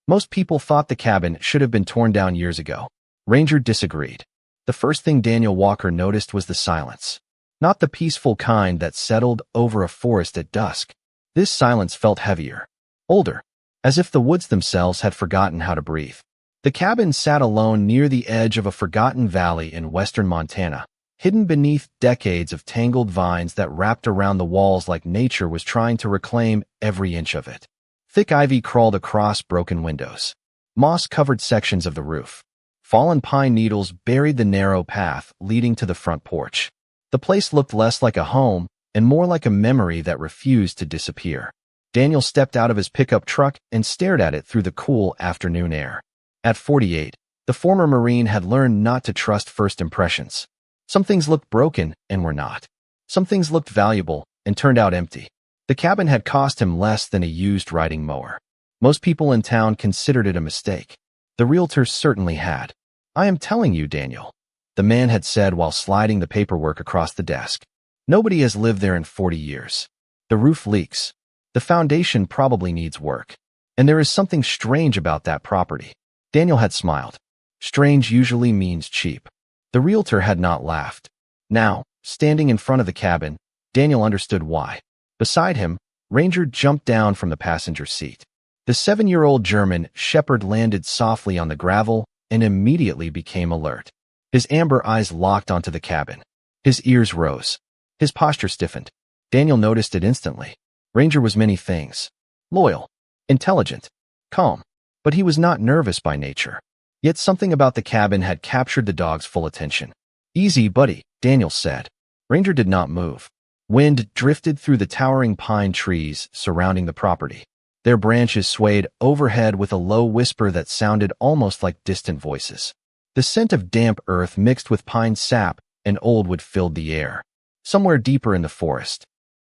Most people thought the cabin should have been torn down years ago. Ranger disagreed. The first thing Daniel Walker noticed was the silence. Not the peaceful kind that settled over a forest at dusk. This silence felt heavier, older, as if the woods themselves had forgotten how to breathe. The cabin sat alone near the edge of a forgotten valley in western Montana, hidden beneath decades of tangled vines that wrapped around the walls like nature was trying to reclaim every inch of it. Thick ivy crawled across broken windows. Moss covered sections of the roof. Fallen pine needles buried the narrow path leading to the front porch. The place looked less like a home and more like a memory that refused to disappear. Daniel stepped out of his pickup truck and stared at it through the cool afternoon air. At 48, the former Marine had learned not to trust first impressions. Some things looked broken and were not. Some things looked valuable and turned out empty. The cabin had cost him less than a used riding mower. Most people in town considered it a mistake. The realtor certainly had. "I am telling you, Daniel," the man had said while sliding the paperwork across the desk. "Nobody has lived there in 40 years. The roof leaks. The foundation probably needs work. And there is something strange about that property." Daniel had smiled. Strange usually means cheap. The realtor had not laughed. Now, standing in front of the cabin, Daniel understood why. Beside him, Ranger jumped down from the passenger seat. The 7-year-old German shepherd landed softly on the gravel and immediately became alert. His amber eyes locked onto the cabin. His ears rose. His posture stiffened. Daniel noticed it instantly. Ranger was many things. Loyal, intelligent, calm. But he was not nervous by nature. Yet something about the cabin had captured the dog's full attention. "Easy, buddy," Daniel said. Ranger did not move. Wind drifted through the towering pine trees surrounding the property. Their branches swayed overhead with a low whisper that sounded almost like distant voices. The scent of damp earth mixed with pine sap and old wood filled the air. Somewhere deeper in the forest,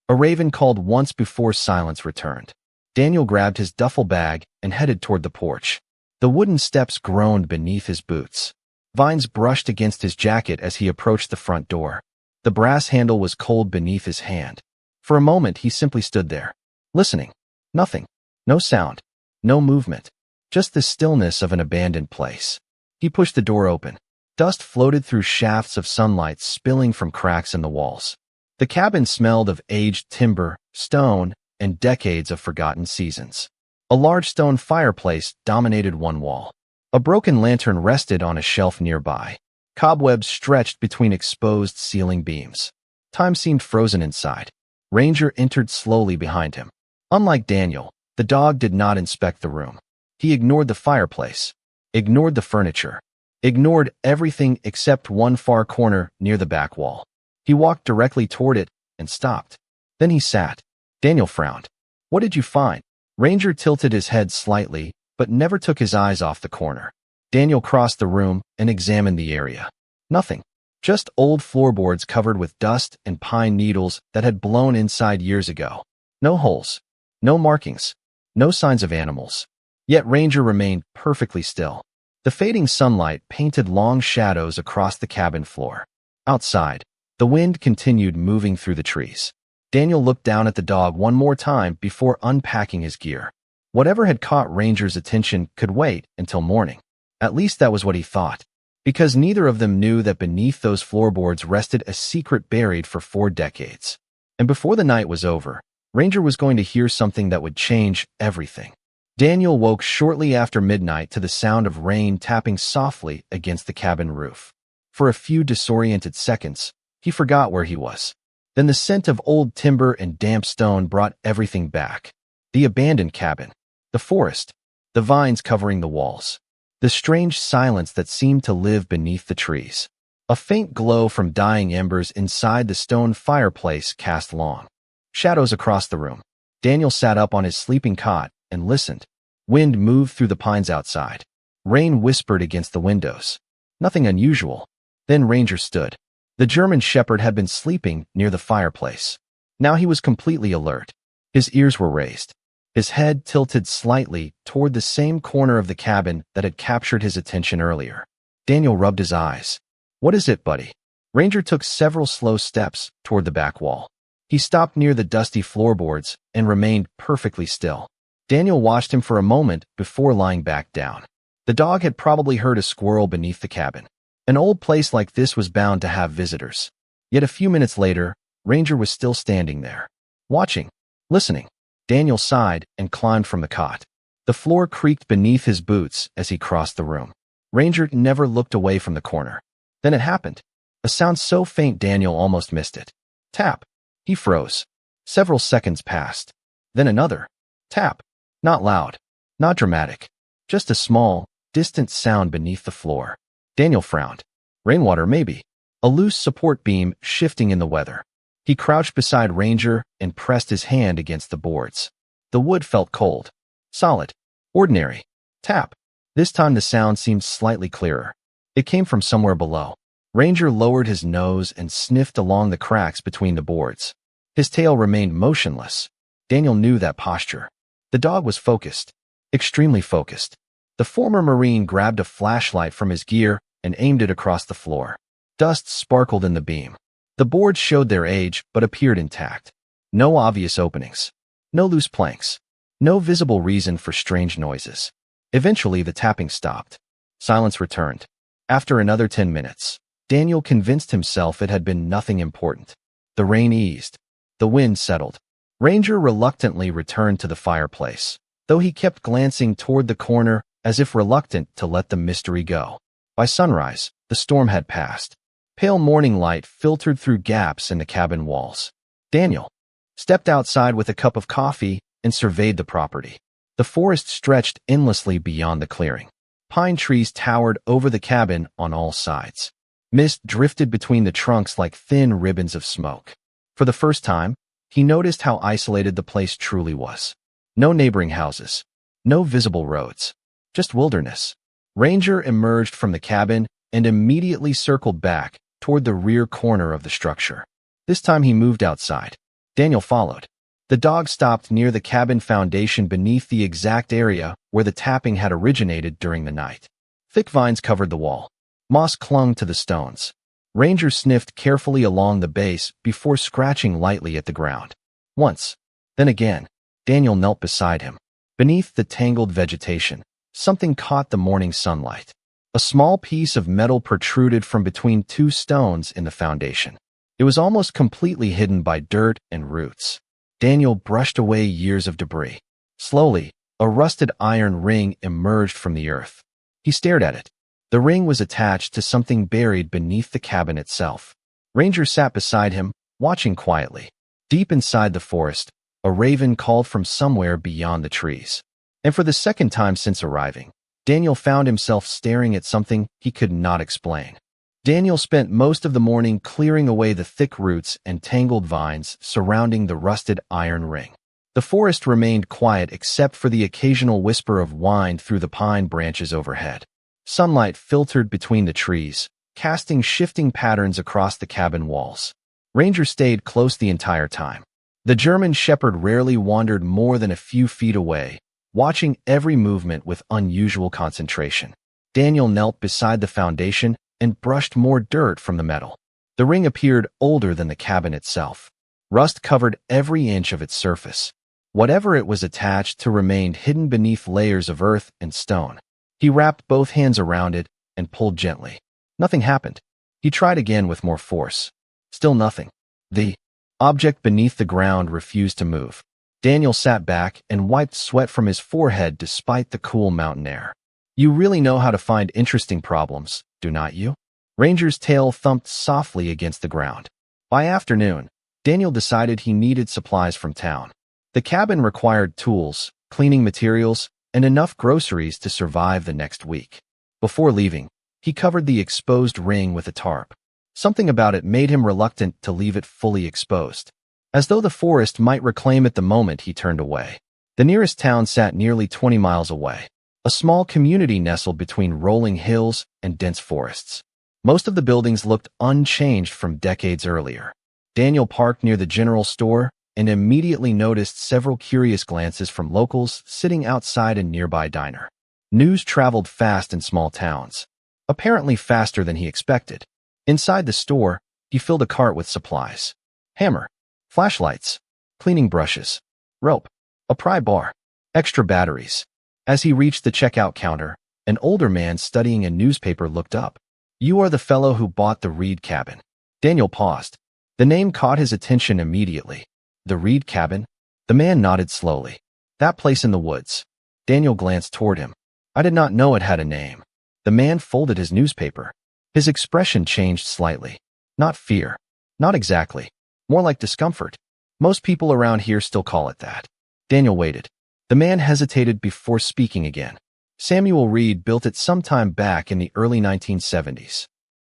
a raven called once before silence returned. Daniel grabbed his duffel bag and headed toward the porch. The wooden steps groaned beneath his boots. Vines brushed against his jacket as he approached the front door. The brass handle was cold beneath his hand. For a moment, he simply stood there, listening. Nothing. No sound. No movement. Just the stillness of an abandoned place. He pushed the door open. Dust floated through shafts of sunlight spilling from cracks in the walls. The cabin smelled of aged timber, stone, and decades of forgotten seasons. A large stone fireplace dominated one wall. A broken lantern rested on a shelf nearby. Cobwebs stretched between exposed ceiling beams. Time seemed frozen inside. Ranger entered slowly behind him. Unlike Daniel, the dog did not inspect the room. He ignored the fireplace, ignored the furniture, ignored everything except one far corner near the back wall. He walked directly toward it and stopped. Then he sat. Daniel frowned. "What did you find?" Ranger tilted his head slightly, but never took his eyes off the corner. Daniel crossed the room and examined the area. Nothing. Just old floorboards covered with dust and pine needles that had blown inside years ago. No holes. No markings. No signs of animals. Yet Ranger remained perfectly still. The fading sunlight painted long shadows across the cabin floor. Outside, the wind continued moving through the trees. Daniel looked down at the dog one more time before unpacking his gear. Whatever had caught Ranger's attention could wait until morning. At least that was what he thought. Because neither of them knew that beneath those floorboards rested a secret buried for 4 decades. And before the night was over, Ranger was going to hear something that would change everything. Daniel woke shortly after midnight to the sound of rain tapping softly against the cabin roof. For a few disoriented seconds, he forgot where he was. Then the scent of old timber and damp stone brought everything back. The abandoned cabin, the forest, the vines covering the walls, the strange silence that seemed to live beneath the trees. A faint glow from dying embers inside the stone fireplace cast long shadows across the room. Daniel sat up on his sleeping cot and listened. Wind moved through the pines outside. Rain whispered against the windows. Nothing unusual. Then Ranger stood. The German shepherd had been sleeping near the fireplace. Now he was completely alert. His ears were raised. His head tilted slightly toward the same corner of the cabin that had captured his attention earlier. Daniel rubbed his eyes. "What is it, buddy?" Ranger took several slow steps toward the back wall. He stopped near the dusty floorboards and remained perfectly still. Daniel watched him for a moment before lying back down. The dog had probably heard a squirrel beneath the cabin. An old place like this was bound to have visitors. Yet a few minutes later, Ranger was still standing there, watching, listening. Daniel sighed and climbed from the cot. The floor creaked beneath his boots as he crossed the room. Ranger never looked away from the corner. Then it happened. A sound so faint Daniel almost missed it. Tap. He froze. Several seconds passed. Then another. Tap. Not loud. Not dramatic. Just a small, distant sound beneath the floor. Daniel frowned. Rainwater, maybe. A loose support beam shifting in the weather. He crouched beside Ranger and pressed his hand against the boards. The wood felt cold. Solid. Ordinary. Tap. This time the sound seemed slightly clearer. It came from somewhere below. Ranger lowered his nose and sniffed along the cracks between the boards. His tail remained motionless. Daniel knew that posture. The dog was focused. Extremely focused. The former Marine grabbed a flashlight from his gear and aimed it across the floor. Dust sparkled in the beam. The boards showed their age but appeared intact. No obvious openings. No loose planks. No visible reason for strange noises. Eventually the tapping stopped. Silence returned. After another 10 minutes, Daniel convinced himself it had been nothing important. The rain eased. The wind settled. Ranger reluctantly returned to the fireplace, though he kept glancing toward the corner as if reluctant to let the mystery go. By sunrise, the storm had passed. Pale morning light filtered through gaps in the cabin walls. Daniel stepped outside with a cup of coffee and surveyed the property. The forest stretched endlessly beyond the clearing. Pine trees towered over the cabin on all sides. Mist drifted between the trunks like thin ribbons of smoke. For the first time, he noticed how isolated the place truly was. No neighboring houses. No visible roads. Just wilderness. Ranger emerged from the cabin and immediately circled back toward the rear corner of the structure. This time he moved outside. Daniel followed. The dog stopped near the cabin foundation beneath the exact area where the tapping had originated during the night. Thick vines covered the wall. Moss clung to the stones. Ranger sniffed carefully along the base before scratching lightly at the ground. Once. Then again. Daniel knelt beside him. Beneath the tangled vegetation, something caught the morning sunlight. A small piece of metal protruded from between two stones in the foundation. It was almost completely hidden by dirt and roots. Daniel brushed away years of debris. Slowly, a rusted iron ring emerged from the earth. He stared at it. The ring was attached to something buried beneath the cabin itself. Ranger sat beside him, watching quietly. Deep inside the forest, a raven called from somewhere beyond the trees. And for the second time since arriving, Daniel found himself staring at something he could not explain. Daniel spent most of the morning clearing away the thick roots and tangled vines surrounding the rusted iron ring. The forest remained quiet except for the occasional whisper of wind through the pine branches overhead. Sunlight filtered between the trees, casting shifting patterns across the cabin walls. Ranger stayed close the entire time. The German shepherd rarely wandered more than a few feet away, watching every movement with unusual concentration. Daniel knelt beside the foundation and brushed more dirt from the metal. The ring appeared older than the cabin itself. Rust covered every inch of its surface. Whatever it was attached to remained hidden beneath layers of earth and stone. He wrapped both hands around it and pulled gently. Nothing happened. He tried again with more force. Still nothing. The object beneath the ground refused to move. Daniel sat back and wiped sweat from his forehead despite the cool mountain air. You really know how to find interesting problems, do not you? Ranger's tail thumped softly against the ground. By afternoon, Daniel decided he needed supplies from town. The cabin required tools, cleaning materials, and enough groceries to survive the next week. Before leaving, he covered the exposed ring with a tarp. Something about it made him reluctant to leave it fully exposed. As though the forest might reclaim it the moment he turned away. The nearest town sat nearly 20 miles away. A small community nestled between rolling hills and dense forests. Most of the buildings looked unchanged from decades earlier. Daniel parked near the general store and immediately noticed several curious glances from locals sitting outside a nearby diner. News traveled fast in small towns, apparently faster than he expected. Inside the store, he filled a cart with supplies. Hammer, flashlights, cleaning brushes, rope, a pry bar. Extra batteries. As he reached the checkout counter, an older man studying a newspaper looked up. "You are the fellow who bought the Reed cabin." Daniel paused. The name caught his attention immediately. The Reed cabin? The man nodded slowly. "That place in the woods." Daniel glanced toward him. "I did not know it had a name." The man folded his newspaper. His expression changed slightly. Not fear. Not exactly. More like discomfort. "Most people around here still call it that." Daniel waited. The man hesitated before speaking again. "Samuel Reed built it sometime back in the early 1970s.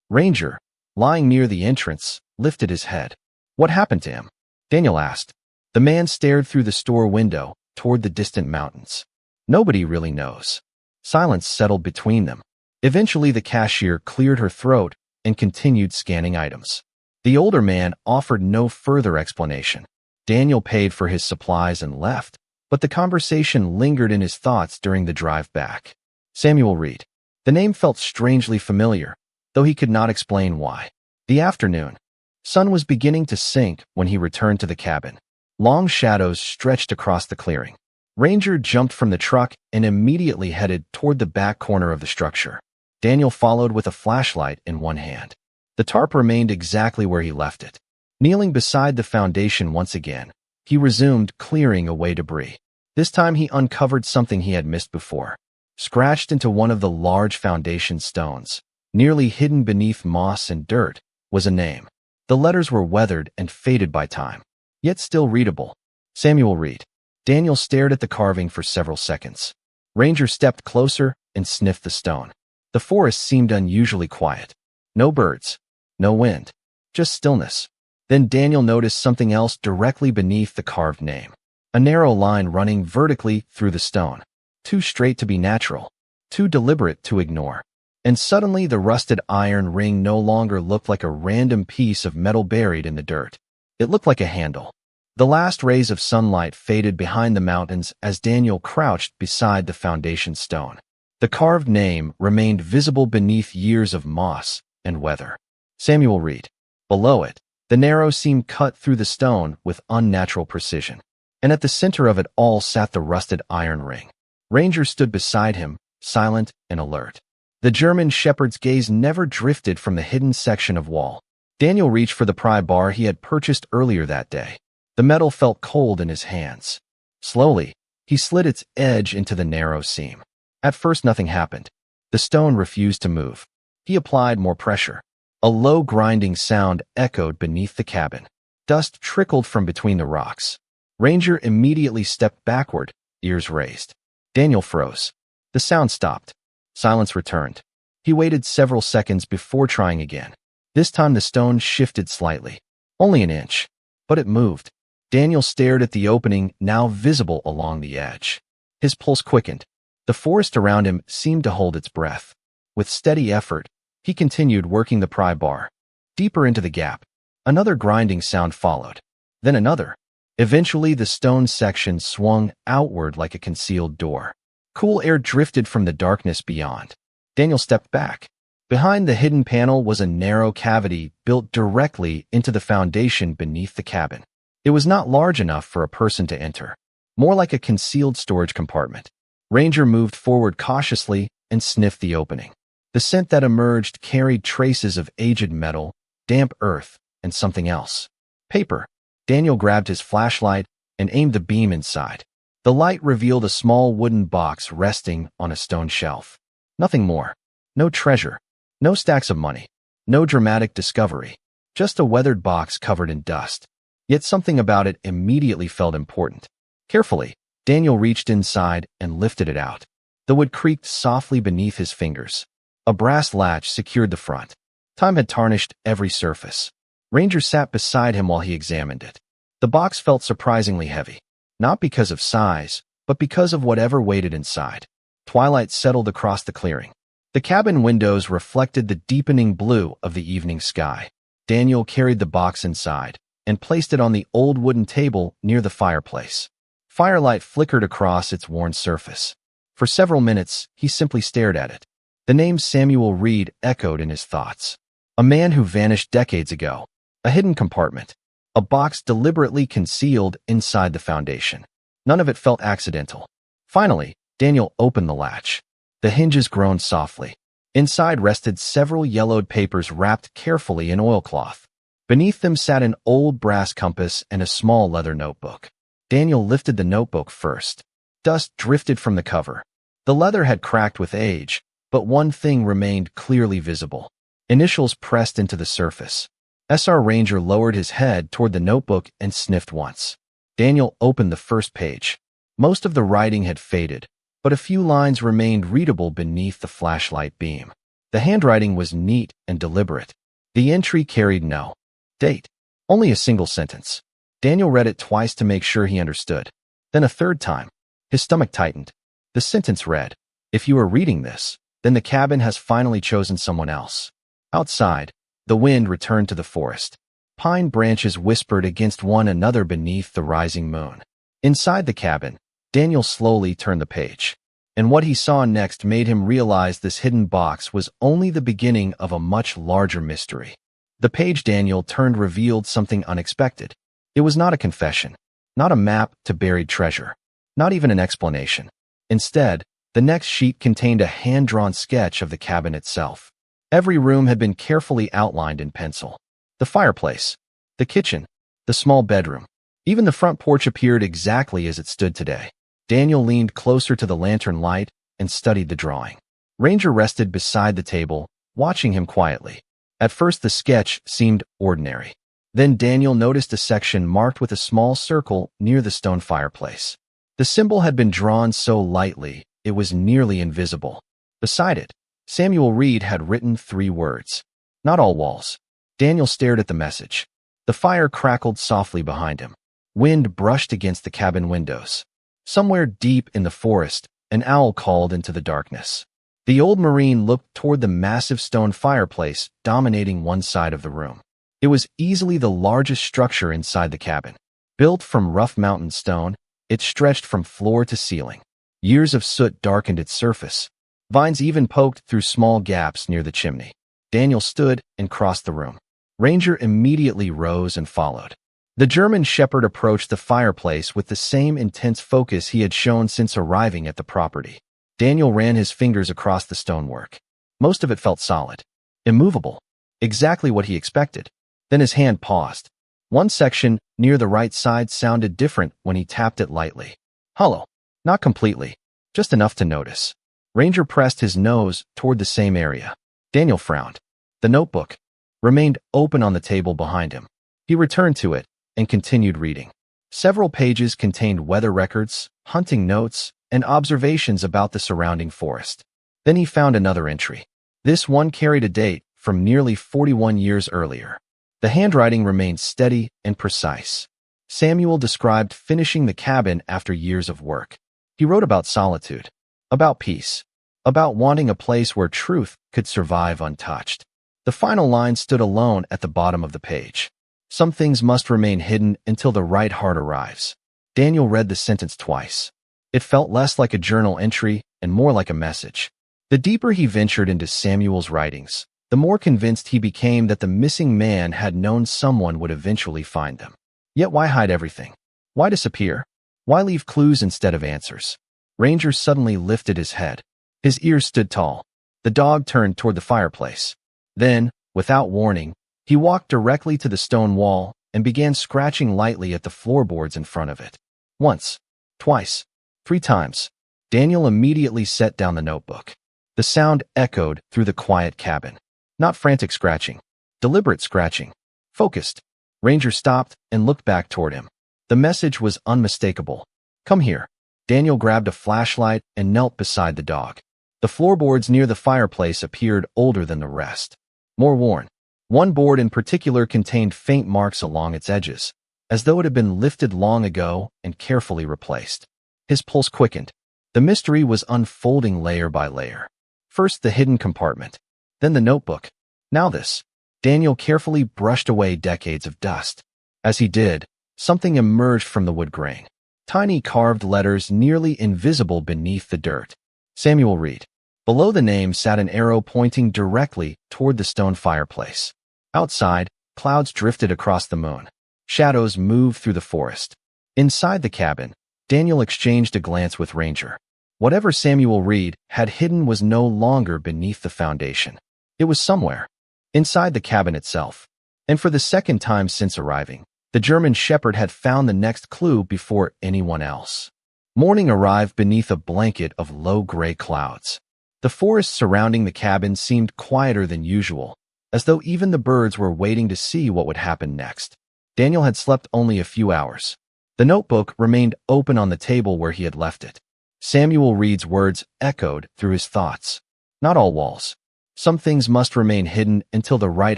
Ranger, lying near the entrance, lifted his head. "What happened to him?" Daniel asked. The man stared through the store window toward the distant mountains. "Nobody really knows." Silence settled between them. Eventually the cashier cleared her throat and continued scanning items. The older man offered no further explanation. Daniel paid for his supplies and left, but the conversation lingered in his thoughts during the drive back. Samuel Reed. The name felt strangely familiar, though he could not explain why. The afternoon. Sun was beginning to sink when he returned to the cabin. Long shadows stretched across the clearing. Ranger jumped from the truck and immediately headed toward the back corner of the structure. Daniel followed with a flashlight in one hand. The tarp remained exactly where he left it. Kneeling beside the foundation once again, he resumed clearing away debris. This time he uncovered something he had missed before. Scratched into one of the large foundation stones, nearly hidden beneath moss and dirt, was a name. The letters were weathered and faded by time, yet still readable. Samuel Reed. Daniel stared at the carving for several seconds. Ranger stepped closer and sniffed the stone. The forest seemed unusually quiet. No birds, no wind, just stillness. Then Daniel noticed something else directly beneath the carved name. A narrow line running vertically through the stone. Too straight to be natural, too deliberate to ignore. And suddenly the rusted iron ring no longer looked like a random piece of metal buried in the dirt. It looked like a handle. The last rays of sunlight faded behind the mountains as Daniel crouched beside the foundation stone. The carved name remained visible beneath years of moss and weather. Samuel Reed. Below it, the narrow seam cut through the stone with unnatural precision. And at the center of it all sat the rusted iron ring. Ranger stood beside him, silent and alert. The German shepherd's gaze never drifted from the hidden section of wall. Daniel reached for the pry bar he had purchased earlier that day. The metal felt cold in his hands. Slowly, he slid its edge into the narrow seam. At first nothing happened. The stone refused to move. He applied more pressure. A low grinding sound echoed beneath the cabin. Dust trickled from between the rocks. Ranger immediately stepped backward, ears raised. Daniel froze. The sound stopped. Silence returned. He waited several seconds before trying again. This time the stone shifted slightly. Only an inch. But it moved. Daniel stared at the opening now visible along the edge. His pulse quickened. The forest around him seemed to hold its breath. With steady effort, he continued working the pry bar. Deeper into the gap. Another grinding sound followed. Then another. Eventually the stone section swung outward like a concealed door. Cool air drifted from the darkness beyond. Daniel stepped back. Behind the hidden panel was a narrow cavity built directly into the foundation beneath the cabin. It was not large enough for a person to enter. More like a concealed storage compartment. Ranger moved forward cautiously and sniffed the opening. The scent that emerged carried traces of aged metal, damp earth, and something else. Paper. Daniel grabbed his flashlight and aimed the beam inside. The light revealed a small wooden box resting on a stone shelf. Nothing more. No treasure. No stacks of money. No dramatic discovery. Just a weathered box covered in dust. Yet something about it immediately felt important. Carefully, Daniel reached inside and lifted it out. The wood creaked softly beneath his fingers. A brass latch secured the front. Time had tarnished every surface. Ranger sat beside him while he examined it. The box felt surprisingly heavy. Not because of size, but because of whatever waited inside. Twilight settled across the clearing. The cabin windows reflected the deepening blue of the evening sky. Daniel carried the box inside and placed it on the old wooden table near the fireplace. Firelight flickered across its worn surface. For several minutes, he simply stared at it. The name Samuel Reed echoed in his thoughts. A man who vanished decades ago. A hidden compartment. A box deliberately concealed inside the foundation. None of it felt accidental. Finally, Daniel opened the latch. The hinges groaned softly. Inside rested several yellowed papers wrapped carefully in oilcloth. Beneath them sat an old brass compass and a small leather notebook. Daniel lifted the notebook first. Dust drifted from the cover. The leather had cracked with age, but one thing remained clearly visible. Initials pressed into the surface. SR Ranger lowered his head toward the notebook and sniffed once. Daniel opened the first page. Most of the writing had faded, but a few lines remained readable beneath the flashlight beam. The handwriting was neat and deliberate. The entry carried no date, only a single sentence. Daniel read it twice to make sure he understood. Then a third time. His stomach tightened. The sentence read, "If you are reading this, then the cabin has finally chosen someone else." Outside, the wind returned to the forest. Pine branches whispered against one another beneath the rising moon. Inside the cabin, Daniel slowly turned the page. And what he saw next made him realize this hidden box was only the beginning of a much larger mystery. The page Daniel turned revealed something unexpected. It was not a confession, not a map to buried treasure, not even an explanation. Instead, the next sheet contained a hand-drawn sketch of the cabin itself. Every room had been carefully outlined in pencil. The fireplace, the kitchen, the small bedroom, even the front porch appeared exactly as it stood today. Daniel leaned closer to the lantern light and studied the drawing. Ranger rested beside the table, watching him quietly. At first the sketch seemed ordinary. Then Daniel noticed a section marked with a small circle near the stone fireplace. The symbol had been drawn so lightly, it was nearly invisible. Beside it, Samuel Reed had written 3 words. Not all walls. Daniel stared at the message. The fire crackled softly behind him. Wind brushed against the cabin windows. Somewhere deep in the forest, an owl called into the darkness. The old Marine looked toward the massive stone fireplace dominating one side of the room. It was easily the largest structure inside the cabin. Built from rough mountain stone, it stretched from floor to ceiling. Years of soot darkened its surface. Vines even poked through small gaps near the chimney. Daniel stood and crossed the room. Ranger immediately rose and followed. The German shepherd approached the fireplace with the same intense focus he had shown since arriving at the property. Daniel ran his fingers across the stonework. Most of it felt solid, immovable, exactly what he expected. Then his hand paused. One section, near the right side, sounded different when he tapped it lightly. Hollow. Not completely, just enough to notice. Ranger pressed his nose toward the same area. Daniel frowned. The notebook remained open on the table behind him. He returned to it and continued reading. Several pages contained weather records, hunting notes, and observations about the surrounding forest. Then he found another entry. This one carried a date from nearly 41 years earlier. The handwriting remained steady and precise. Samuel described finishing the cabin after years of work. He wrote about solitude, about peace, about wanting a place where truth could survive untouched. The final line stood alone at the bottom of the page. Some things must remain hidden until the right heart arrives. Daniel read the sentence twice. It felt less like a journal entry and more like a message. The deeper he ventured into Samuel's writings, the more convinced he became that the missing man had known someone would eventually find them. Yet why hide everything? Why disappear? Why leave clues instead of answers? Ranger suddenly lifted his head. His ears stood tall. The dog turned toward the fireplace. Then, without warning, he walked directly to the stone wall and began scratching lightly at the floorboards in front of it. Once, twice, 3 times. Daniel immediately set down the notebook. The sound echoed through the quiet cabin. Not frantic scratching, deliberate scratching. Focused. Ranger stopped and looked back toward him. The message was unmistakable. Come here. Daniel grabbed a flashlight and knelt beside the dog. The floorboards near the fireplace appeared older than the rest. More worn. One board in particular contained faint marks along its edges, as though it had been lifted long ago and carefully replaced. His pulse quickened. The mystery was unfolding layer by layer. First the hidden compartment, then the notebook. Now this. Daniel carefully brushed away decades of dust. As he did, something emerged from the wood grain. Tiny carved letters nearly invisible beneath the dirt. Samuel Reed. Below the name sat an arrow pointing directly toward the stone fireplace. Outside, clouds drifted across the moon. Shadows moved through the forest. Inside the cabin, Daniel exchanged a glance with Ranger. Whatever Samuel Reed had hidden was no longer beneath the foundation. It was somewhere, inside the cabin itself. And for the second time since arriving, the German Shepherd had found the next clue before anyone else. Morning arrived beneath a blanket of low gray clouds. The forest surrounding the cabin seemed quieter than usual, as though even the birds were waiting to see what would happen next. Daniel had slept only a few hours. The notebook remained open on the table where he had left it. Samuel Reed's words echoed through his thoughts. Not all walls. Some things must remain hidden until the right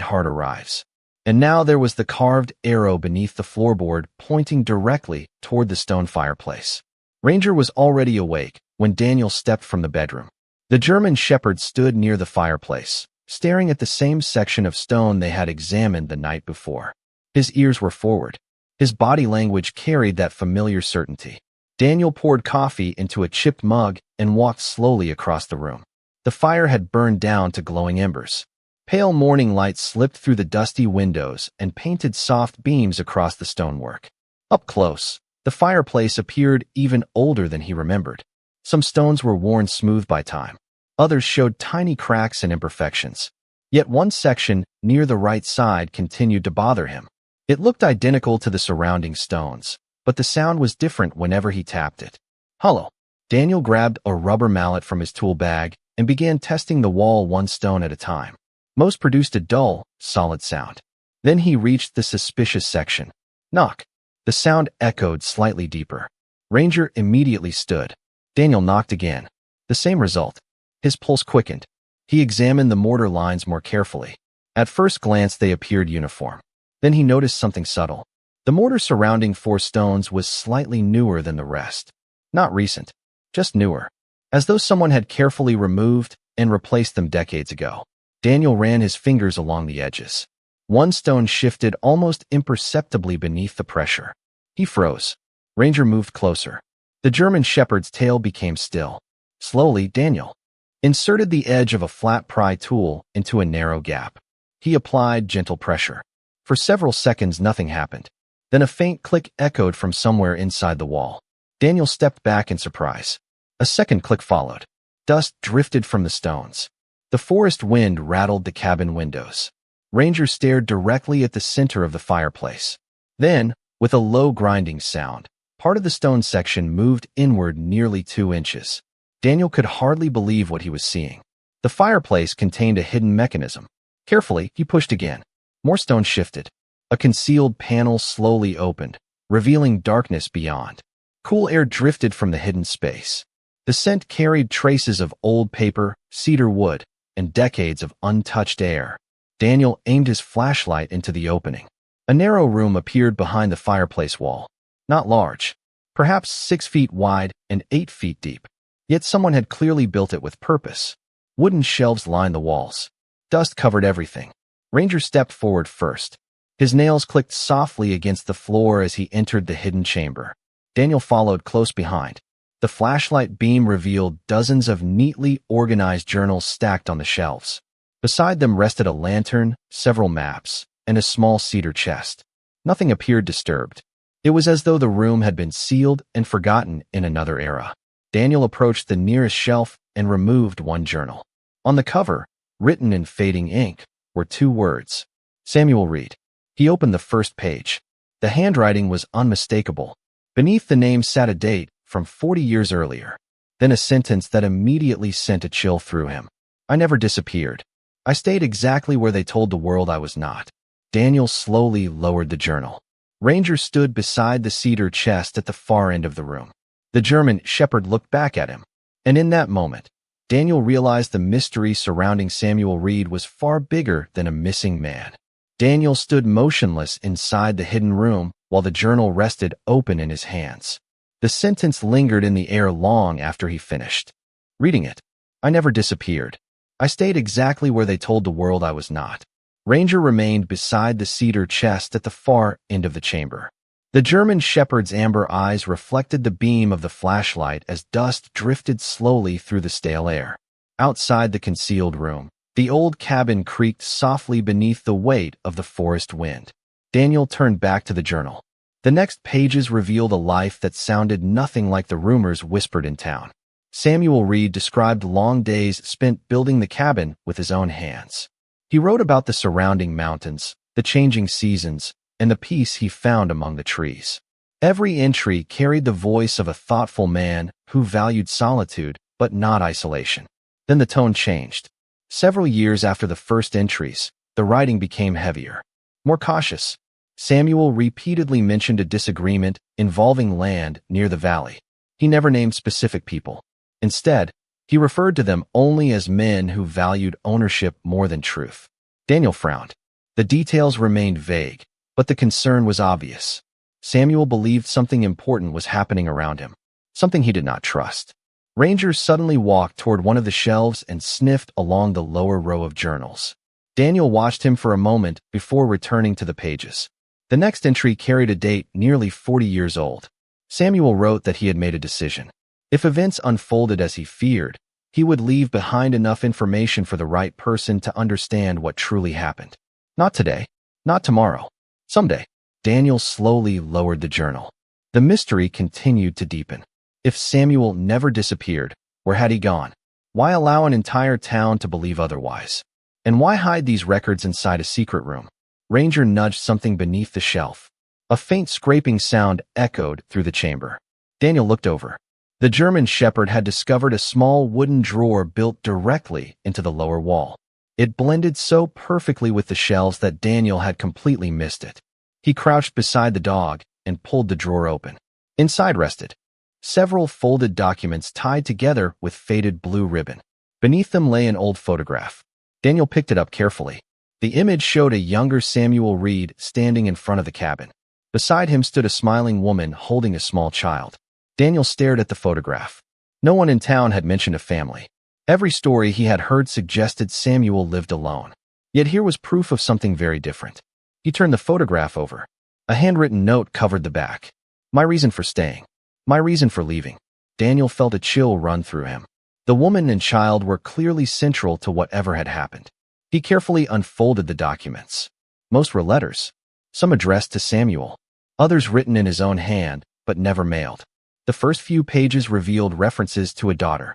heart arrives. And now there was the carved arrow beneath the floorboard pointing directly toward the stone fireplace. Ranger was already awake when Daniel stepped from the bedroom. The German Shepherd stood near the fireplace, staring at the same section of stone they had examined the night before. His ears were forward. His body language carried that familiar certainty. Daniel poured coffee into a chipped mug and walked slowly across the room. The fire had burned down to glowing embers. Pale morning light slipped through the dusty windows and painted soft beams across the stonework. Up close, the fireplace appeared even older than he remembered. Some stones were worn smooth by time. Others showed tiny cracks and imperfections. Yet one section, near the right side, continued to bother him. It looked identical to the surrounding stones, but the sound was different whenever he tapped it. Hollow. Daniel grabbed a rubber mallet from his tool bag and began testing the wall one stone at a time. Most produced a dull, solid sound. Then he reached the suspicious section. Knock. The sound echoed slightly deeper. Ranger immediately stood. Daniel knocked again. The same result. His pulse quickened. He examined the mortar lines more carefully. At first glance, they appeared uniform. Then he noticed something subtle. The mortar surrounding 4 stones was slightly newer than the rest. Not recent, just newer. As though someone had carefully removed and replaced them decades ago. Daniel ran his fingers along the edges. One stone shifted almost imperceptibly beneath the pressure. He froze. Ranger moved closer. The German Shepherd's tail became still. Slowly, Daniel inserted the edge of a flat pry tool into a narrow gap. He applied gentle pressure. For several seconds, nothing happened. Then a faint click echoed from somewhere inside the wall. Daniel stepped back in surprise. A second click followed. Dust drifted from the stones. The forest wind rattled the cabin windows. Ranger stared directly at the center of the fireplace. Then, with a low grinding sound, part of the stone section moved inward nearly 2 inches. Daniel could hardly believe what he was seeing. The fireplace contained a hidden mechanism. Carefully, he pushed again. More stone shifted. A concealed panel slowly opened, revealing darkness beyond. Cool air drifted from the hidden space. The scent carried traces of old paper, cedar wood, and decades of untouched air. Daniel aimed his flashlight into the opening. A narrow room appeared behind the fireplace wall. Not large, perhaps 6 feet wide and 8 feet deep. Yet someone had clearly built it with purpose. Wooden shelves lined the walls. Dust covered everything. Ranger stepped forward first. His nails clicked softly against the floor as he entered the hidden chamber. Daniel followed close behind. The flashlight beam revealed dozens of neatly organized journals stacked on the shelves. Beside them rested a lantern, several maps, and a small cedar chest. Nothing appeared disturbed. It was as though the room had been sealed and forgotten in another era. Daniel approached the nearest shelf and removed one journal. On the cover, written in fading ink, were 2 words. Samuel Reed. He opened the first page. The handwriting was unmistakable. Beneath the name sat a date from 40 years earlier. Then a sentence that immediately sent a chill through him. I never disappeared. I stayed exactly where they told the world I was not. Daniel slowly lowered the journal. Ranger stood beside the cedar chest at the far end of the room. The German Shepherd looked back at him. And in that moment, Daniel realized the mystery surrounding Samuel Reed was far bigger than a missing man. Daniel stood motionless inside the hidden room while the journal rested open in his hands. The sentence lingered in the air long after he finished. Reading it, I never disappeared. I stayed exactly where they told the world I was not. Ranger remained beside the cedar chest at the far end of the chamber. The German Shepherd's amber eyes reflected the beam of the flashlight as dust drifted slowly through the stale air. Outside the concealed room, the old cabin creaked softly beneath the weight of the forest wind. Daniel turned back to the journal. The next pages revealed a life that sounded nothing like the rumors whispered in town. Samuel Reed described long days spent building the cabin with his own hands. He wrote about the surrounding mountains, the changing seasons, and the peace he found among the trees. Every entry carried the voice of a thoughtful man who valued solitude but not isolation. Then the tone changed. Several years after the first entries, the writing became heavier, more cautious. Samuel repeatedly mentioned a disagreement involving land near the valley. He never named specific people. Instead, he referred to them only as men who valued ownership more than truth. Daniel frowned. The details remained vague, but the concern was obvious. Samuel believed something important was happening around him, something he did not trust. Ranger suddenly walked toward one of the shelves and sniffed along the lower row of journals. Daniel watched him for a moment before returning to the pages. The next entry carried a date nearly 40 years old. Samuel wrote that he had made a decision. If events unfolded as he feared, he would leave behind enough information for the right person to understand what truly happened. Not today, not tomorrow, someday. Daniel slowly lowered the journal. The mystery continued to deepen. If Samuel never disappeared, where had he gone? Why allow an entire town to believe otherwise? And why hide these records inside a secret room? Ranger nudged something beneath the shelf. A faint scraping sound echoed through the chamber. Daniel looked over. The German shepherd had discovered a small wooden drawer built directly into the lower wall. It blended so perfectly with the shelves that Daniel had completely missed it. He crouched beside the dog and pulled the drawer open. Inside rested several folded documents tied together with faded blue ribbon. Beneath them lay an old photograph. Daniel picked it up carefully. The image showed a younger Samuel Reed standing in front of the cabin. Beside him stood a smiling woman holding a small child. Daniel stared at the photograph. No one in town had mentioned a family. Every story he had heard suggested Samuel lived alone. Yet here was proof of something very different. He turned the photograph over. A handwritten note covered the back. My reason for staying. My reason for leaving. Daniel felt a chill run through him. The woman and child were clearly central to whatever had happened. He carefully unfolded the documents. Most were letters, some addressed to Samuel, others written in his own hand, but never mailed. The first few pages revealed references to a daughter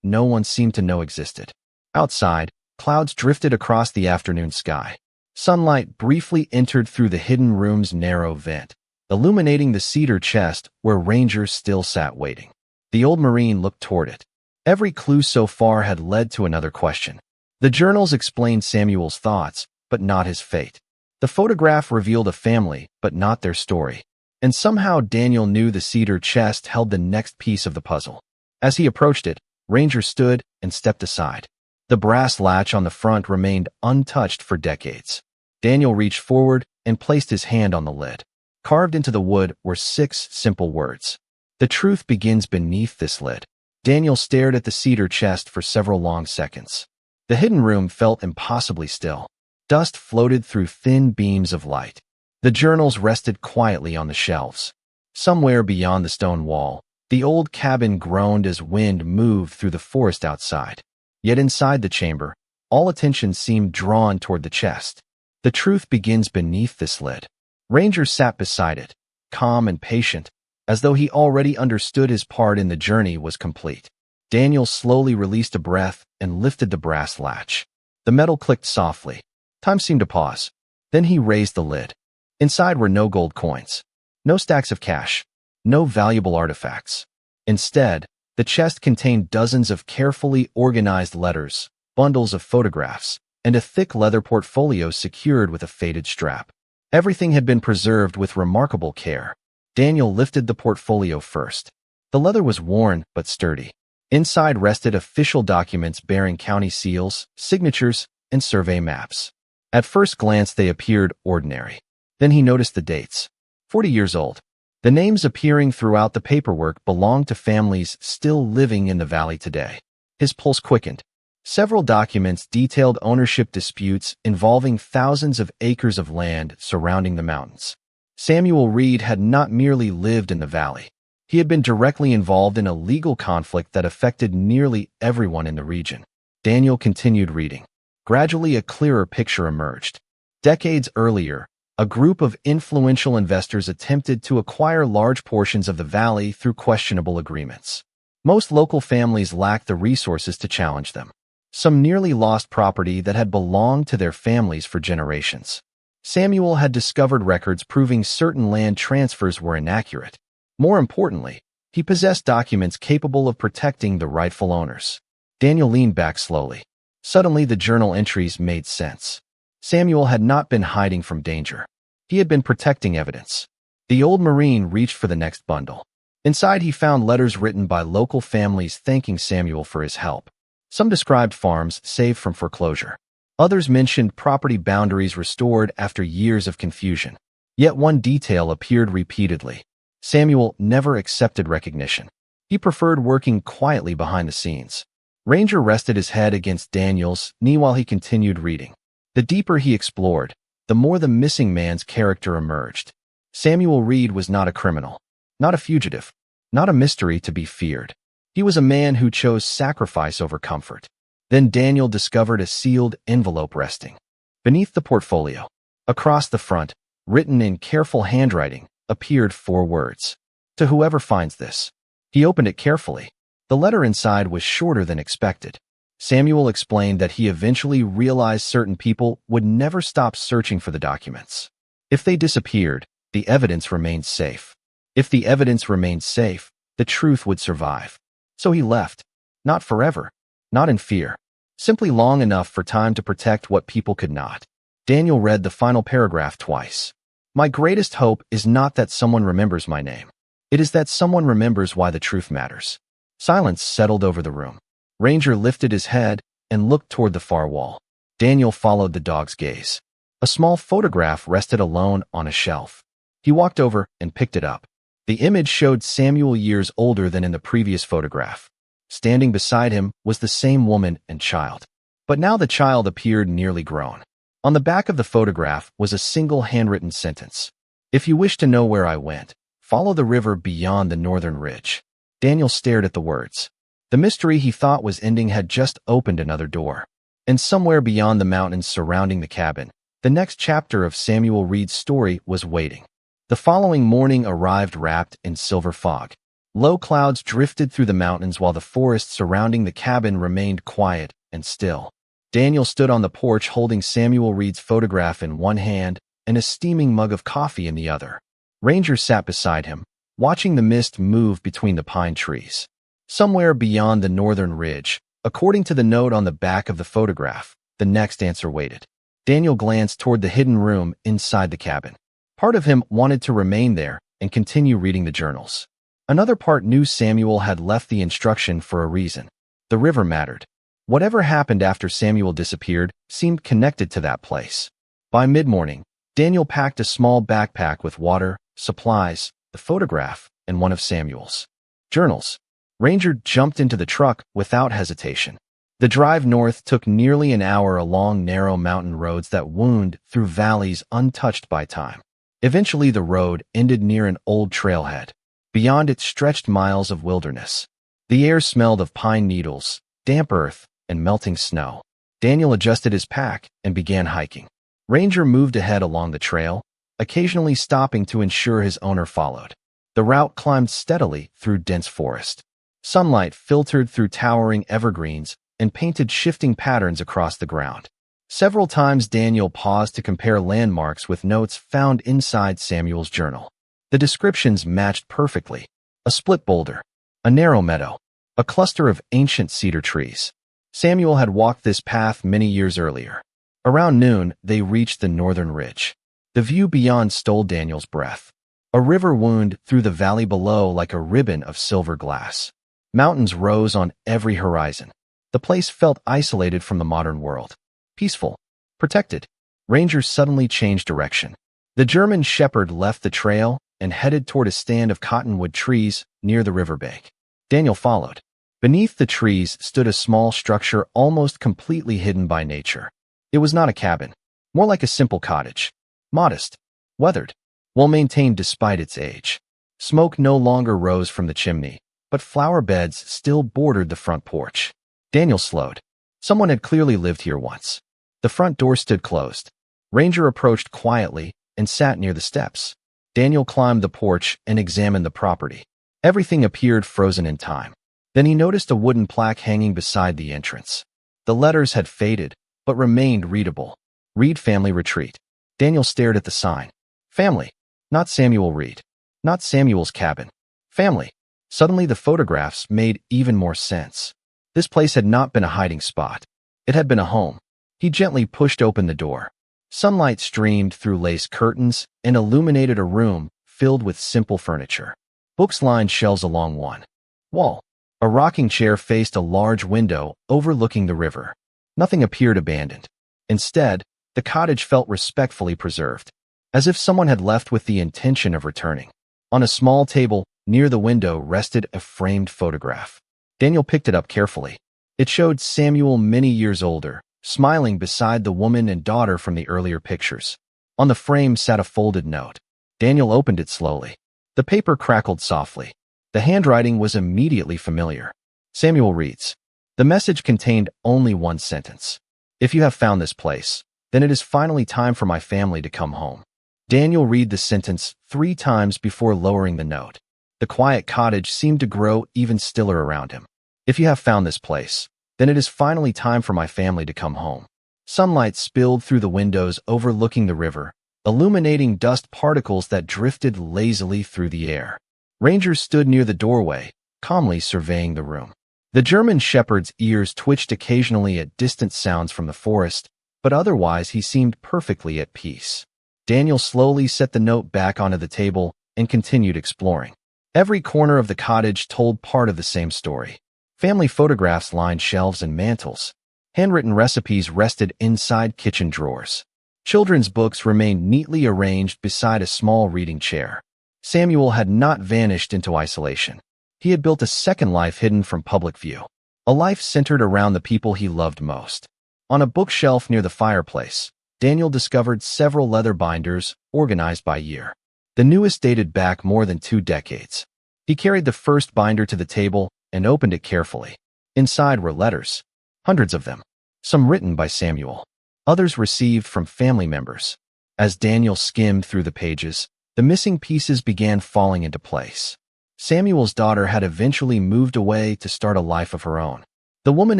no one seemed to know existed. Outside, clouds drifted across the afternoon sky. Sunlight briefly entered through the hidden room's narrow vent, illuminating the cedar chest where Ranger still sat waiting. The old Marine looked toward it. Every clue so far had led to another question. The journals explained Samuel's thoughts, but not his fate. The photograph revealed a family, but not their story. And somehow Daniel knew the cedar chest held the next piece of the puzzle. As he approached it, Ranger stood and stepped aside. The brass latch on the front remained untouched for decades. Daniel reached forward and placed his hand on the lid. Carved into the wood were 6 simple words. The truth begins beneath this lid. Daniel stared at the cedar chest for several long seconds. The hidden room felt impossibly still. Dust floated through thin beams of light. The journals rested quietly on the shelves. Somewhere beyond the stone wall, the old cabin groaned as wind moved through the forest outside. Yet inside the chamber, all attention seemed drawn toward the chest. The truth begins beneath this lid. Ranger sat beside it, calm and patient, as though he already understood his part in the journey was complete. Daniel slowly released a breath and lifted the brass latch. The metal clicked softly. Time seemed to pause. Then he raised the lid. Inside were no gold coins, no stacks of cash, no valuable artifacts. Instead, the chest contained dozens of carefully organized letters, bundles of photographs, and a thick leather portfolio secured with a faded strap. Everything had been preserved with remarkable care. Daniel lifted the portfolio first. The leather was worn but sturdy. Inside rested official documents bearing county seals, signatures, and survey maps. At first glance they appeared ordinary. Then he noticed the dates. 40 years old. The names appearing throughout the paperwork belonged to families still living in the valley today. His pulse quickened. Several documents detailed ownership disputes involving thousands of acres of land surrounding the mountains. Samuel Reed had not merely lived in the valley. He had been directly involved in a legal conflict that affected nearly everyone in the region. Daniel continued reading. Gradually, a clearer picture emerged. Decades earlier, A group of influential investors attempted to acquire large portions of the valley through questionable agreements. Most local families lacked the resources to challenge them. Some nearly lost property that had belonged to their families for generations. Samuel had discovered records proving certain land transfers were inaccurate. More importantly, he possessed documents capable of protecting the rightful owners. Daniel leaned back slowly. Suddenly, the journal entries made sense. Samuel had not been hiding from danger. He had been protecting evidence. The old Marine reached for the next bundle. Inside, he found letters written by local families thanking Samuel for his help. Some described farms saved from foreclosure. Others mentioned property boundaries restored after years of confusion. Yet one detail appeared repeatedly. Samuel never accepted recognition. He preferred working quietly behind the scenes. Ranger rested his head against Daniel's knee while he continued reading. The deeper he explored, the more the missing man's character emerged. Samuel Reed was not a criminal, not a fugitive, not a mystery to be feared. He was a man who chose sacrifice over comfort. Then Daniel discovered a sealed envelope resting beneath the portfolio. Across the front, written in careful handwriting, appeared 4 words. To whoever finds this. He opened it carefully. The letter inside was shorter than expected. Samuel explained that he eventually realized certain people would never stop searching for the documents. If they disappeared, the evidence remained safe. If the evidence remained safe, the truth would survive. So he left. Not forever. Not in fear. Simply long enough for time to protect what people could not. Daniel read the final paragraph twice. My greatest hope is not that someone remembers my name. It is that someone remembers why the truth matters. Silence settled over the room. Ranger lifted his head and looked toward the far wall. Daniel followed the dog's gaze. A small photograph rested alone on a shelf. He walked over and picked it up. The image showed Samuel years older than in the previous photograph. Standing beside him was the same woman and child. But now the child appeared nearly grown. On the back of the photograph was a single handwritten sentence. If you wish to know where I went, follow the river beyond the northern ridge. Daniel stared at the words. The mystery he thought was ending had just opened another door. And somewhere beyond the mountains surrounding the cabin, the next chapter of Samuel Reed's story was waiting. The following morning arrived wrapped in silver fog. Low clouds drifted through the mountains while the forest surrounding the cabin remained quiet and still. Daniel stood on the porch holding Samuel Reed's photograph in one hand and a steaming mug of coffee in the other. Ranger sat beside him, watching the mist move between the pine trees. Somewhere beyond the northern ridge, according to the note on the back of the photograph, the next answer waited. Daniel glanced toward the hidden room inside the cabin. Part of him wanted to remain there and continue reading the journals. Another part knew Samuel had left the instruction for a reason. The river mattered. Whatever happened after Samuel disappeared seemed connected to that place. By mid-morning, Daniel packed a small backpack with water, supplies, the photograph, and one of Samuel's journals. Ranger jumped into the truck without hesitation. The drive north took nearly an hour along narrow mountain roads that wound through valleys untouched by time. Eventually, the road ended near an old trailhead. Beyond it stretched miles of wilderness. The air smelled of pine needles, damp earth, and melting snow. Daniel adjusted his pack and began hiking. Ranger moved ahead along the trail, occasionally stopping to ensure his owner followed. The route climbed steadily through dense forest. Sunlight filtered through towering evergreens and painted shifting patterns across the ground. Several times Daniel paused to compare landmarks with notes found inside Samuel's journal. The descriptions matched perfectly. A split boulder, a narrow meadow, a cluster of ancient cedar trees. Samuel had walked this path many years earlier. Around noon, they reached the northern ridge. The view beyond stole Daniel's breath. A river wound through the valley below like a ribbon of silver glass. Mountains rose on every horizon. The place felt isolated from the modern world. Peaceful, protected. Ranger suddenly changed direction. The German shepherd left the trail and headed toward a stand of cottonwood trees near the riverbank. Daniel followed. Beneath the trees stood a small structure almost completely hidden by nature. It was not a cabin, more like a simple cottage. Modest, weathered, well-maintained despite its age. Smoke no longer rose from the chimney, but flower beds still bordered the front porch. Daniel slowed. Someone had clearly lived here once. The front door stood closed. Ranger approached quietly, and sat near the steps. Daniel climbed the porch and examined the property. Everything appeared frozen in time. Then he noticed a wooden plaque hanging beside the entrance. The letters had faded, but remained readable. Reed Family Retreat. Daniel stared at the sign. Family. Not Samuel Reed. Not Samuel's cabin. Family. Suddenly the photographs made even more sense. This place had not been a hiding spot. It had been a home. He gently pushed open the door. Sunlight streamed through lace curtains and illuminated a room filled with simple furniture. Books lined shelves along one wall. A rocking chair faced a large window overlooking the river. Nothing appeared abandoned. Instead, the cottage felt respectfully preserved, as if someone had left with the intention of returning. On a small table near the window rested a framed photograph. Daniel picked it up carefully. It showed Samuel many years older, smiling beside the woman and daughter from the earlier pictures. On the frame sat a folded note. Daniel opened it slowly. The paper crackled softly. The handwriting was immediately familiar. Samuel reads. The message contained only one sentence. If you have found this place, then it is finally time for my family to come home. Daniel read the sentence 3 times before lowering the note. The quiet cottage seemed to grow even stiller around him. If you have found this place, then it is finally time for my family to come home. Sunlight spilled through the windows overlooking the river, illuminating dust particles that drifted lazily through the air. Ranger stood near the doorway, calmly surveying the room. The German shepherd's ears twitched occasionally at distant sounds from the forest, but otherwise he seemed perfectly at peace. Daniel slowly set the note back onto the table and continued exploring. Every corner of the cottage told part of the same story. Family photographs lined shelves and mantels. Handwritten recipes rested inside kitchen drawers. Children's books remained neatly arranged beside a small reading chair. Samuel had not vanished into isolation. He had built a second life hidden from public view. A life centered around the people he loved most. On a bookshelf near the fireplace, Daniel discovered several leather binders organized by year. The newest dated back more than 2 decades. He carried the first binder to the table and opened it carefully. Inside were letters, hundreds of them, some written by Samuel, others received from family members. As Daniel skimmed through the pages, the missing pieces began falling into place. Samuel's daughter had eventually moved away to start a life of her own. The woman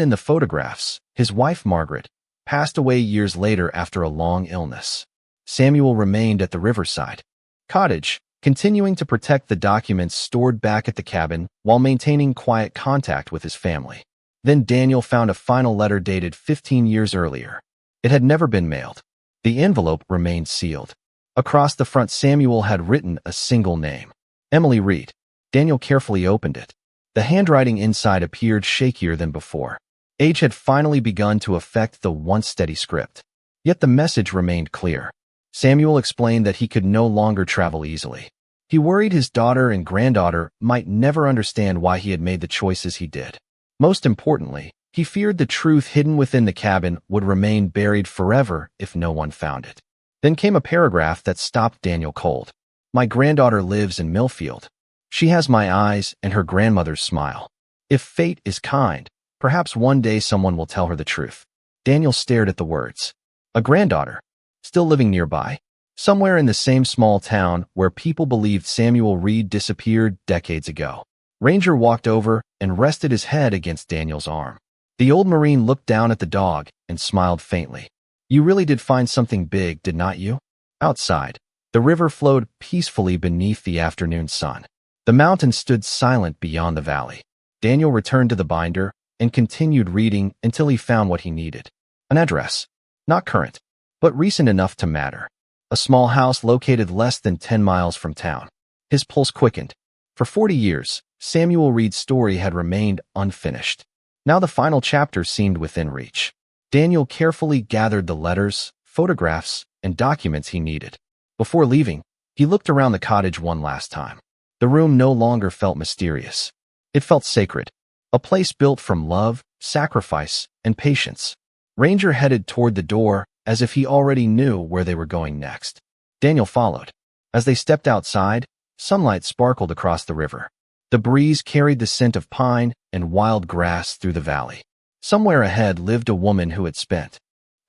in the photographs, his wife Margaret, passed away years later after a long illness. Samuel remained at the riverside cottage, continuing to protect the documents stored back at the cabin while maintaining quiet contact with his family. Then Daniel found a final letter dated 15 years earlier. It had never been mailed. The envelope remained sealed. Across the front, Samuel had written a single name. Emily Reed. Daniel carefully opened it. The handwriting inside appeared shakier than before. Age had finally begun to affect the once steady script. Yet the message remained clear. Samuel explained that he could no longer travel easily. He worried his daughter and granddaughter might never understand why he had made the choices he did. Most importantly, he feared the truth hidden within the cabin would remain buried forever if no one found it. Then came a paragraph that stopped Daniel cold. My granddaughter lives in Millfield. She has my eyes and her grandmother's smile. If fate is kind, perhaps one day someone will tell her the truth. Daniel stared at the words. A granddaughter, still living nearby, somewhere in the same small town where people believed Samuel Reed disappeared decades ago. Ranger walked over and rested his head against Daniel's arm. The old Marine looked down at the dog and smiled faintly. You really did find something big, did not you? Outside, the river flowed peacefully beneath the afternoon sun. The mountains stood silent beyond the valley. Daniel returned to the binder and continued reading until he found what he needed. An address. Not current, but recent enough to matter. A small house located less than 10 miles from town. His pulse quickened. For 40 years, Samuel Reed's story had remained unfinished. Now the final chapter seemed within reach. Daniel carefully gathered the letters, photographs, and documents he needed. Before leaving, he looked around the cottage one last time. The room no longer felt mysterious. It felt sacred, a place built from love, sacrifice, and patience. Ranger headed toward the door as if he already knew where they were going next. Daniel followed. As they stepped outside, sunlight sparkled across the river. The breeze carried the scent of pine and wild grass through the valley. Somewhere ahead lived a woman who had spent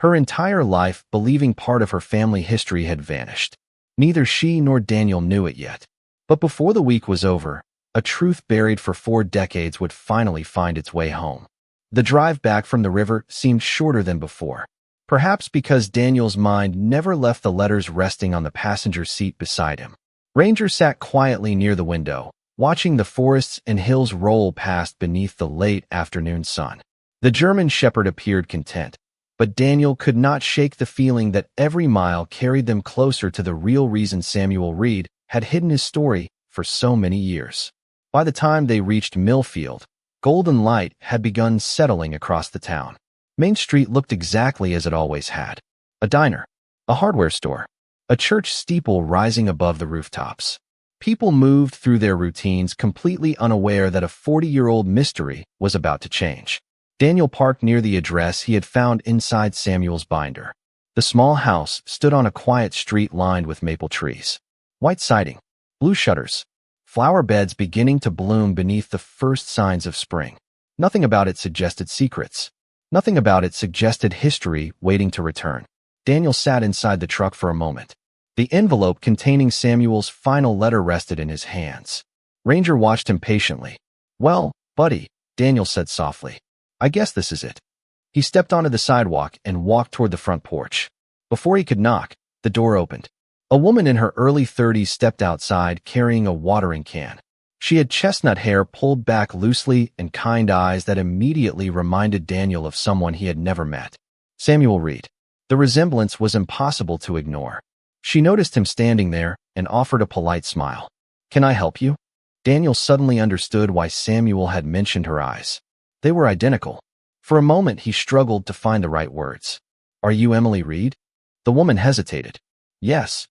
her entire life believing part of her family history had vanished. Neither she nor Daniel knew it yet. But before the week was over, a truth buried for 4 decades would finally find its way home. The drive back from the river seemed shorter than before, perhaps because Daniel's mind never left the letters resting on the passenger seat beside him. Ranger sat quietly near the window, watching the forests and hills roll past beneath the late afternoon sun. The German shepherd appeared content, but Daniel could not shake the feeling that every mile carried them closer to the real reason Samuel Reed had hidden his story for so many years. By the time they reached Millfield, golden light had begun settling across the town. Main Street looked exactly as it always had. A diner, a hardware store, a church steeple rising above the rooftops. People moved through their routines completely unaware that a 40-year-old mystery was about to change. Daniel parked near the address he had found inside Samuel's binder. The small house stood on a quiet street lined with maple trees. White siding, blue shutters, flower beds beginning to bloom beneath the first signs of spring. Nothing about it suggested secrets. Nothing about it suggested history waiting to return. Daniel sat inside the truck for a moment. The envelope containing Samuel's final letter rested in his hands. Ranger watched him patiently. "Well, buddy," Daniel said softly, "I guess this is it." He stepped onto the sidewalk and walked toward the front porch. Before he could knock, the door opened. A woman in her early 30s stepped outside carrying a watering can. She had chestnut hair pulled back loosely and kind eyes that immediately reminded Daniel of someone he had never met. Samuel Reed. The resemblance was impossible to ignore. She noticed him standing there and offered a polite smile. "Can I help you?" Daniel suddenly understood why Samuel had mentioned her eyes. They were identical. For a moment he struggled to find the right words. "Are you Emily Reed?" The woman hesitated. "Yes."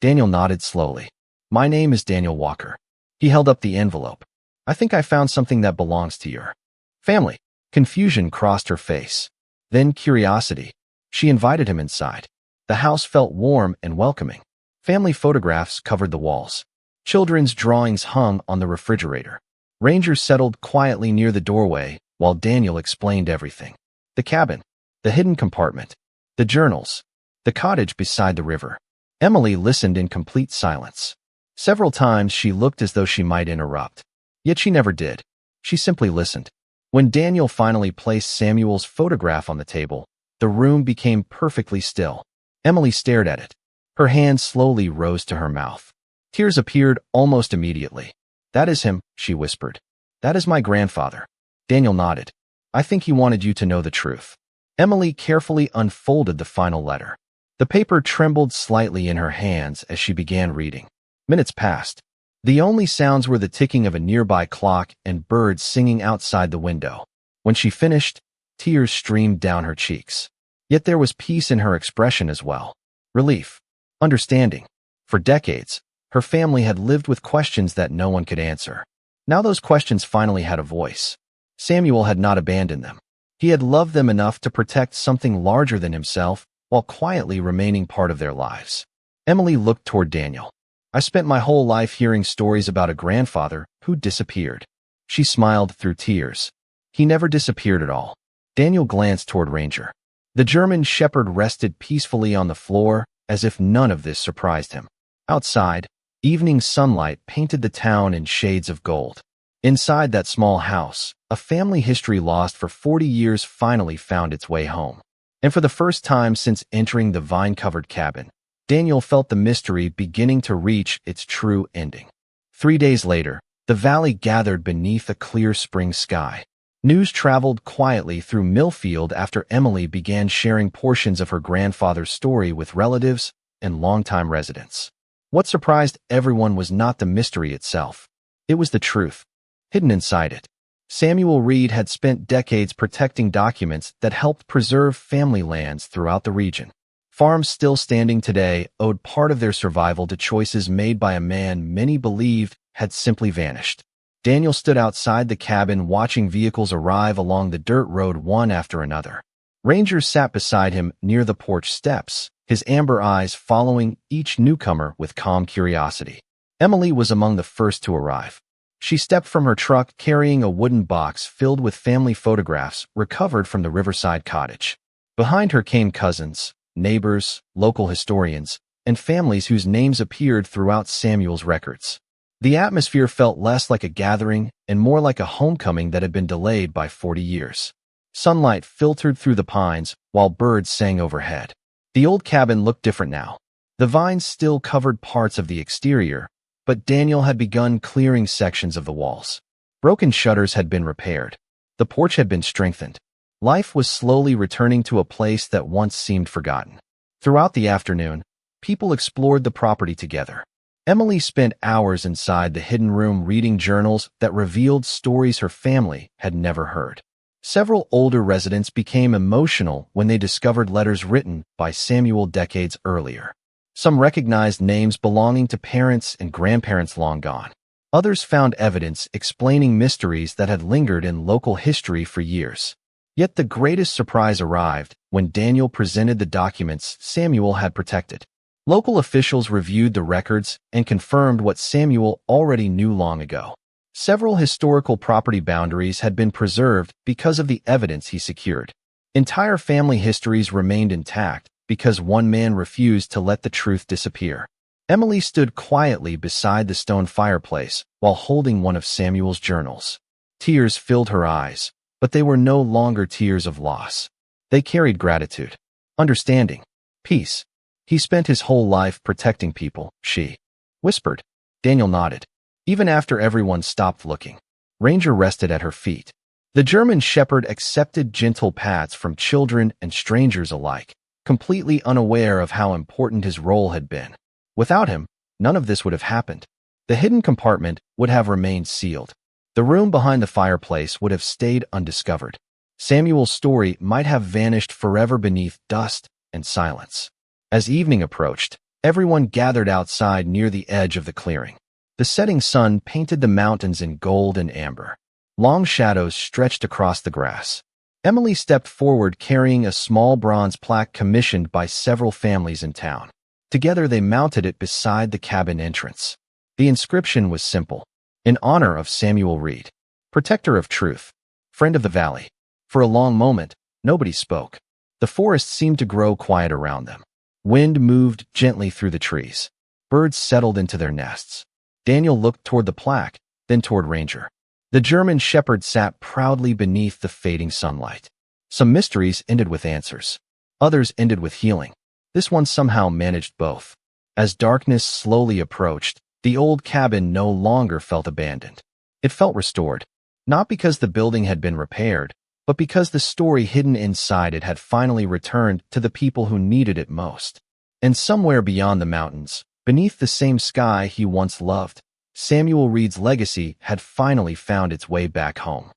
Daniel nodded slowly. "My name is Daniel Walker." He held up the envelope. "I think I found something that belongs to your family." Confusion crossed her face. Then curiosity. She invited him inside. The house felt warm and welcoming. Family photographs covered the walls. Children's drawings hung on the refrigerator. Ranger settled quietly near the doorway while Daniel explained everything. The cabin, the hidden compartment, the journals, the cottage beside the river. Emily listened in complete silence. Several times she looked as though she might interrupt. Yet she never did. She simply listened. When Daniel finally placed Samuel's photograph on the table, the room became perfectly still. Emily stared at it. Her hand slowly rose to her mouth. Tears appeared almost immediately. "That is him," she whispered. "That is my grandfather." Daniel nodded. "I think he wanted you to know the truth." Emily carefully unfolded the final letter. The paper trembled slightly in her hands as she began reading. Minutes passed. The only sounds were the ticking of a nearby clock and birds singing outside the window. When she finished, tears streamed down her cheeks. Yet there was peace in her expression as well. Relief. Understanding. For decades, her family had lived with questions that no one could answer. Now those questions finally had a voice. Samuel had not abandoned them. He had loved them enough to protect something larger than himself while quietly remaining part of their lives. Emily looked toward Daniel. "I spent my whole life hearing stories about a grandfather who disappeared." She smiled through tears. "He never disappeared at all." Daniel glanced toward Ranger. The German shepherd rested peacefully on the floor as if none of this surprised him. Outside, evening sunlight painted the town in shades of gold. Inside that small house, a family history lost for 40 years finally found its way home. And for the first time since entering the vine-covered cabin, Daniel felt the mystery beginning to reach its true ending. 3 days later, the valley gathered beneath a clear spring sky. News traveled quietly through Millfield after Emily began sharing portions of her grandfather's story with relatives and longtime residents. What surprised everyone was not the mystery itself. It was the truth, hidden inside it. Samuel Reed had spent decades protecting documents that helped preserve family lands throughout the region. Farms still standing today owed part of their survival to choices made by a man many believed had simply vanished. Daniel stood outside the cabin watching vehicles arrive along the dirt road one after another. Ranger sat beside him near the porch steps, his amber eyes following each newcomer with calm curiosity. Emily was among the first to arrive. She stepped from her truck carrying a wooden box filled with family photographs recovered from the riverside cottage. Behind her came cousins, neighbors, local historians, and families whose names appeared throughout Samuel's records. The atmosphere felt less like a gathering and more like a homecoming that had been delayed by 40 years. Sunlight filtered through the pines while birds sang overhead. The old cabin looked different now. The vines still covered parts of the exterior, but Daniel had begun clearing sections of the walls. Broken shutters had been repaired. The porch had been strengthened. Life was slowly returning to a place that once seemed forgotten. Throughout the afternoon, people explored the property together. Emily spent hours inside the hidden room reading journals that revealed stories her family had never heard. Several older residents became emotional when they discovered letters written by Samuel decades earlier. Some recognized names belonging to parents and grandparents long gone. Others found evidence explaining mysteries that had lingered in local history for years. Yet the greatest surprise arrived when Daniel presented the documents Samuel had protected. Local officials reviewed the records and confirmed what Samuel already knew long ago. Several historical property boundaries had been preserved because of the evidence he secured. Entire family histories remained intact because one man refused to let the truth disappear. Emily stood quietly beside the stone fireplace while holding one of Samuel's journals. Tears filled her eyes, but they were no longer tears of loss. They carried gratitude, understanding, peace. He spent his whole life protecting people, she whispered. Daniel nodded. Even after everyone stopped looking, Ranger rested at her feet. The German shepherd accepted gentle pats from children and strangers alike, completely unaware of how important his role had been. Without him, none of this would have happened. The hidden compartment would have remained sealed. The room behind the fireplace would have stayed undiscovered. Samuel's story might have vanished forever beneath dust and silence. As evening approached, everyone gathered outside near the edge of the clearing. The setting sun painted the mountains in gold and amber. Long shadows stretched across the grass. Emily stepped forward carrying a small bronze plaque commissioned by several families in town. Together they mounted it beside the cabin entrance. The inscription was simple. In honor of Samuel Reed, protector of truth, friend of the valley. For a long moment, nobody spoke. The forest seemed to grow quiet around them. Wind moved gently through the trees. Birds settled into their nests. Daniel looked toward the plaque, then toward Ranger. The German shepherd sat proudly beneath the fading sunlight. Some mysteries ended with answers. Others ended with healing. This one somehow managed both. As darkness slowly approached, the old cabin no longer felt abandoned. It felt restored, not because the building had been repaired, but because the story hidden inside it had finally returned to the people who needed it most. And somewhere beyond the mountains, beneath the same sky he once loved, Samuel Reed's legacy had finally found its way back home.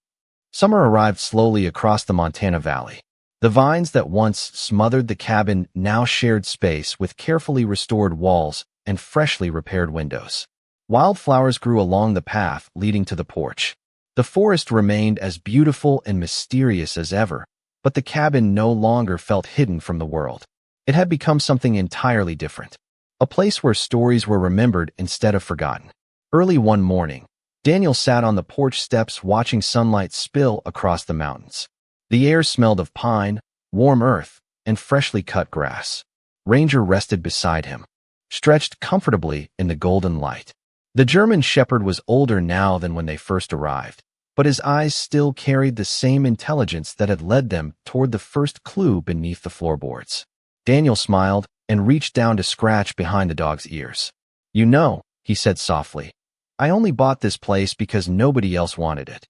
Summer arrived slowly across the Montana Valley. The vines that once smothered the cabin now shared space with carefully restored walls and freshly repaired windows. Wildflowers grew along the path leading to the porch. The forest remained as beautiful and mysterious as ever, but the cabin no longer felt hidden from the world. It had become something entirely different, a place where stories were remembered instead of forgotten. Early one morning, Daniel sat on the porch steps watching sunlight spill across the mountains. The air smelled of pine, warm earth, and freshly cut grass. Ranger rested beside him, stretched comfortably in the golden light. The German shepherd was older now than when they first arrived, but his eyes still carried the same intelligence that had led them toward the first clue beneath the floorboards. Daniel smiled and reached down to scratch behind the dog's ears. "You know," he said softly, "I only bought this place because nobody else wanted it."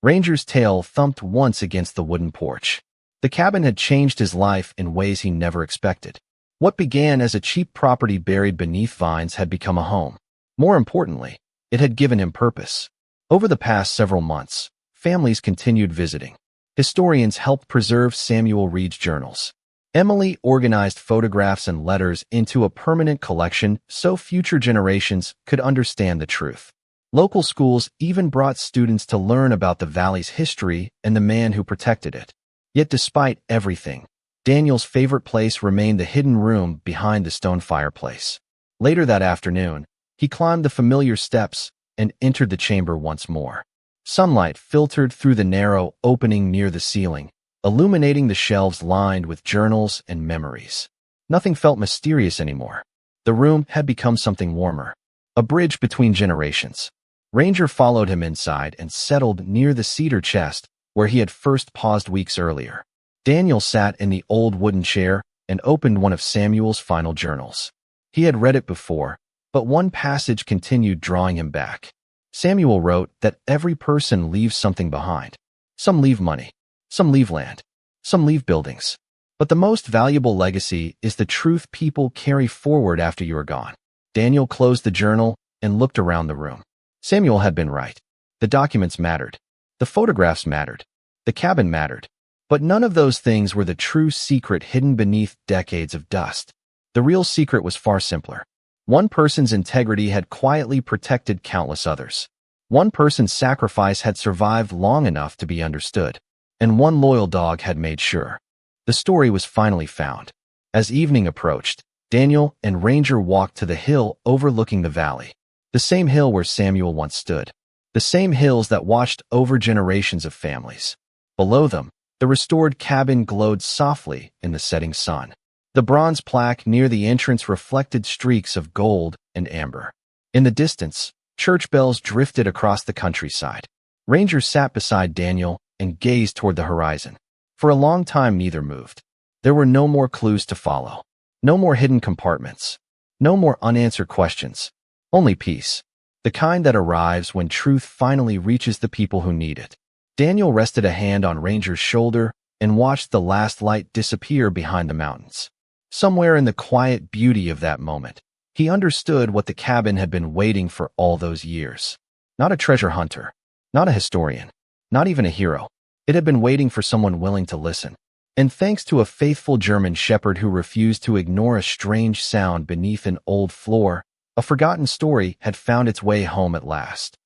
Ranger's tail thumped once against the wooden porch. The cabin had changed his life in ways he never expected. What began as a cheap property buried beneath vines had become a home. More importantly, it had given him purpose. Over the past several months, families continued visiting. Historians helped preserve Samuel Reed's journals. Emily organized photographs and letters into a permanent collection so future generations could understand the truth. Local schools even brought students to learn about the valley's history and the man who protected it. Yet despite everything, Daniel's favorite place remained the hidden room behind the stone fireplace. Later that afternoon, he climbed the familiar steps and entered the chamber once more. Sunlight filtered through the narrow opening near the ceiling, illuminating the shelves lined with journals and memories. Nothing felt mysterious anymore. The room had become something warmer, a bridge between generations. Ranger followed him inside and settled near the cedar chest where he had first paused weeks earlier. Daniel sat in the old wooden chair and opened one of Samuel's final journals. He had read it before, but one passage continued drawing him back. Samuel wrote that every person leaves something behind. Some leave money, some leave land, some leave buildings. But the most valuable legacy is the truth people carry forward after you are gone. Daniel closed the journal and looked around the room. Samuel had been right. The documents mattered. The photographs mattered. The cabin mattered. But none of those things were the true secret hidden beneath decades of dust. The real secret was far simpler. One person's integrity had quietly protected countless others. One person's sacrifice had survived long enough to be understood. And one loyal dog had made sure. The story was finally found. As evening approached, Daniel and Ranger walked to the hill overlooking the valley. The same hill where Samuel once stood. The same hills that watched over generations of families. Below them, the restored cabin glowed softly in the setting sun. The bronze plaque near the entrance reflected streaks of gold and amber. In the distance, church bells drifted across the countryside. Ranger sat beside Daniel and gazed toward the horizon. For a long time, neither moved. There were no more clues to follow. No more hidden compartments. No more unanswered questions. Only peace. The kind that arrives when truth finally reaches the people who need it. Daniel rested a hand on Ranger's shoulder and watched the last light disappear behind the mountains. Somewhere in the quiet beauty of that moment, he understood what the cabin had been waiting for all those years. Not a treasure hunter. Not a historian. Not even a hero. It had been waiting for someone willing to listen. And thanks to a faithful German shepherd who refused to ignore a strange sound beneath an old floor, a forgotten story had found its way home at last.